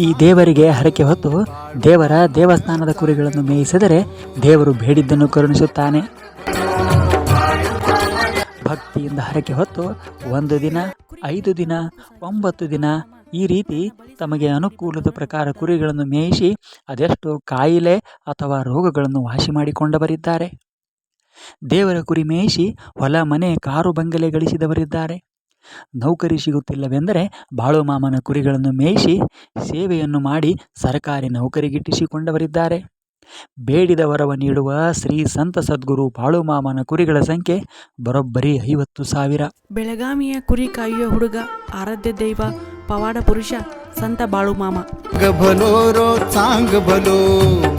ಈ ದೇವರಿಗೆ ಹರಕೆ ಹೊತ್ತು ದೇವರ ದೇವಸ್ಥಾನದ ಕುರಿಗಳನ್ನು ಮೇಯಿಸಿದರೆ ದೇವರು ಬೇಡಿದ್ದನ್ನು ಕರುಣಿಸುತ್ತಾನೆ. ಭಕ್ತಿಯಿಂದ ಹರಕೆ ಹೊತ್ತು 1 ದಿನ, 5 ದಿನ, 9 ದಿನ ಈ ರೀತಿ ತಮಗೆ ಅನುಕೂಲದ ಪ್ರಕಾರ ಕುರಿಗಳನ್ನು ಮೇಯಿಸಿ ಅದೆಷ್ಟೋ ಕಾಯಿಲೆ ಅಥವಾ ರೋಗಗಳನ್ನು ವಾಸಿ ಮಾಡಿಕೊಂಡವರಿದ್ದಾರೆ. ದೇವರ ಕುರಿ ಮೇಯಿಸಿ ಹೊಲ ಮನೆ ಕಾರು ಬಂಗಲೆ ಗಳಿಸಿದವರಿದ್ದಾರೆ. ನೌಕರಿ ಸಿಗುತ್ತಿಲ್ಲವೆಂದರೆ ಬಾಳುಮಾಮನ ಕುರಿಗಳನ್ನು ಮೇಯಿಸಿ ಸೇವೆಯನ್ನು ಮಾಡಿ ಸರ್ಕಾರಿ ನೌಕರಿಗಿಟ್ಟಿಸಿಕೊಂಡವರಿದ್ದಾರೆ. ಬೇಡಿದ ವರವ ನೀಡುವ ಶ್ರೀ ಸಂತ ಸದ್ಗುರು ಬಾಳುಮಾಮನ ಕುರಿಗಳ ಸಂಖ್ಯೆ ಬರೋಬ್ಬರಿ 50,000. ಬೆಳಗಾವಿಯ ಕುರಿ ಕಾಯುವ ಹುಡುಗ, ಆರಾಧ್ಯ ದೈವ, ಪವಾಡ ಪುರುಷ ಸಂತ ಬಾಳುಮಾಮ. भलो चांग भलो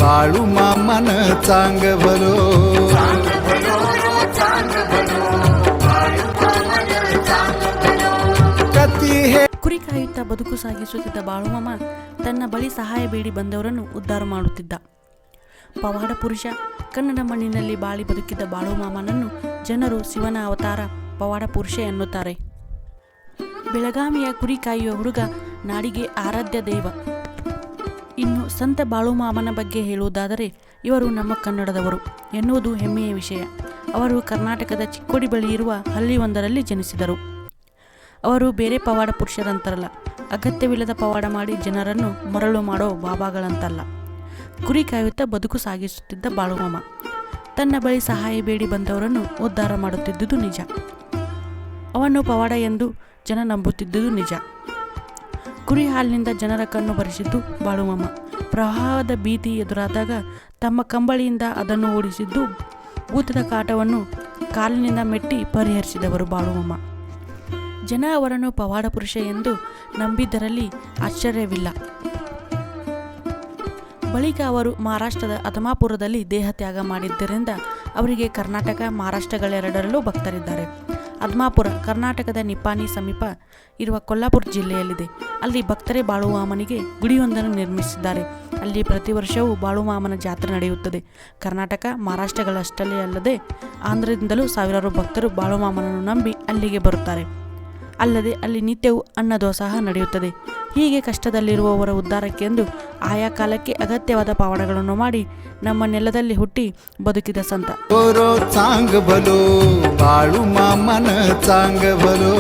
बाळूमामन चांग भलो. ಕುರಿ ಕಾಯುತ್ತಾ ಬದುಕು ಸಾಗಿಸುತ್ತಿದ್ದ ಬಾಳುಮಾಮ ತನ್ನ ಬಳಿ ಸಹಾಯ ಬೇಡಿ ಬಂದವರನ್ನು ಉದ್ಧಾರ ಮಾಡುತ್ತಿದ್ದ. ಪವಾಡ ಪುರುಷ, ಕನ್ನಡ ಮಣ್ಣಿನಲ್ಲಿ ಬಾಳಿ ಬದುಕಿದ್ದ ಬಾಳುಮಾಮನನ್ನು ಜನರು ಶಿವನ ಅವತಾರ ಪವಾಡ ಪುರುಷ ಎನ್ನುತ್ತಾರೆ. ಬೆಳಗಾವಿಯ ಕುರಿ ಕಾಯುವ ಹುಡುಗ, ನಾಡಿಗೆ ಆರಾಧ್ಯ ದೈವ. ಇನ್ನು ಸಂತ ಬಾಳುಮಾಮನ ಬಗ್ಗೆ ಹೇಳುವುದಾದರೆ, ಇವರು ನಮ್ಮ ಕನ್ನಡದವರು ಎನ್ನುವುದು ಹೆಮ್ಮೆಯ ವಿಷಯ. ಅವರು ಕರ್ನಾಟಕದ ಚಿಕ್ಕೋಡಿ ಬಳಿ ಇರುವ ಹಳ್ಳಿಯೊಂದರಲ್ಲಿ ಜನಿಸಿದರು. ಅವರು ಬೇರೆ ಪವಾಡ ಪುರುಷರಂತರಲ್ಲ, ಅಗತ್ಯವಿಲ್ಲದ ಪವಾಡ ಮಾಡಿ ಜನರನ್ನು ಮರಳು ಮಾಡೋ ಬಾಬಾಗಳಂತಲ್ಲ. ಕುರಿ ಕಾಯುತ್ತಾ ಬದುಕು ಸಾಗಿಸುತ್ತಿದ್ದ ಬಾಳುಮಾಮ ತನ್ನ ಬಳಿ ಸಹಾಯ ಬೇಡಿ ಬಂದವರನ್ನು ಉದ್ಧಾರ ಮಾಡುತ್ತಿದ್ದುದು ನಿಜ. ಅವನ್ನು ಪವಾಡ ಎಂದು ಜನ ನಂಬುತ್ತಿದ್ದುದು ನಿಜ. ಕುರಿ ಹಾಲಿನಿಂದ ಜನರ ಕಣ್ಣು ಬರೆಸಿದ್ದು ಬಾಳುಮಾಮ. ಪ್ರವಾಹದ ಭೀತಿ ಎದುರಾದಾಗ ತಮ್ಮ ಕಂಬಳಿಯಿಂದ ಅದನ್ನು ಓಡಿಸಿದ್ದು, ಭೂತದ ಕಾಟವನ್ನು ಕಾಲಿನಿಂದ ಮೆಟ್ಟಿ ಪರಿಹರಿಸಿದವರು ಬಾಳುಮಾಮ. ಜನ ಅವರನ್ನು ಪವಾಡ ಪುರುಷ ಎಂದು ನಂಬಿದ್ದರಲ್ಲಿ ಆಶ್ಚರ್ಯವಿಲ್ಲ. ಬಳಿಕ ಅವರು ಮಹಾರಾಷ್ಟ್ರದ ಅದಮಾಪುರದಲ್ಲಿ ದೇಹ ತ್ಯಾಗ ಮಾಡಿದ್ದರಿಂದ ಅವರಿಗೆ ಕರ್ನಾಟಕ, ಮಹಾರಾಷ್ಟ್ರಗಳೆರಡರಲ್ಲೂ ಭಕ್ತರಿದ್ದಾರೆ. ಅದ್ಮಾಪುರ ಕರ್ನಾಟಕದ ನಿಪ್ಪಾಣಿ ಸಮೀಪ ಇರುವ ಕೊಲ್ಲಾಪುರ ಜಿಲ್ಲೆಯಲ್ಲಿದೆ. ಅಲ್ಲಿ ಭಕ್ತರೇ ಬಾಳುಮಾಮನಿಗೆ ಗುಡಿಯೊಂದನ್ನು ನಿರ್ಮಿಸಿದ್ದಾರೆ. ಅಲ್ಲಿ ಪ್ರತಿ ವರ್ಷವೂ ಬಾಳುಮಾಮನ ಜಾತ್ರೆ ನಡೆಯುತ್ತದೆ. ಕರ್ನಾಟಕ, ಮಹಾರಾಷ್ಟ್ರಗಳಷ್ಟೇ ಅಲ್ಲದೆ ಆಂಧ್ರದಿಂದಲೂ ಸಾವಿರಾರು ಭಕ್ತರು ಬಾಳುಮಾಮನನ್ನು ನಂಬಿ ಅಲ್ಲಿಗೆ ಬರುತ್ತಾರೆ. ಅಲ್ಲದೆ ಅಲ್ಲಿ ನಿತ್ಯವೂ ಅನ್ನದಾಸೋಹ ನಡೆಯುತ್ತದೆ. ಹೀಗೆ ಕಷ್ಟದಲ್ಲಿರುವವರ ಉದ್ಧಾರಕ್ಕೆಂದು ಆಯಾ ಕಾಲಕ್ಕೆ ಅಗತ್ಯವಾದ ಪವಾಡಗಳನ್ನು ಮಾಡಿ ನಮ್ಮ ನೆಲದಲ್ಲಿ ಹುಟ್ಟಿ ಬದುಕಿದ ಸಂತ. चांग भलो बाळूमामन चांग भलो.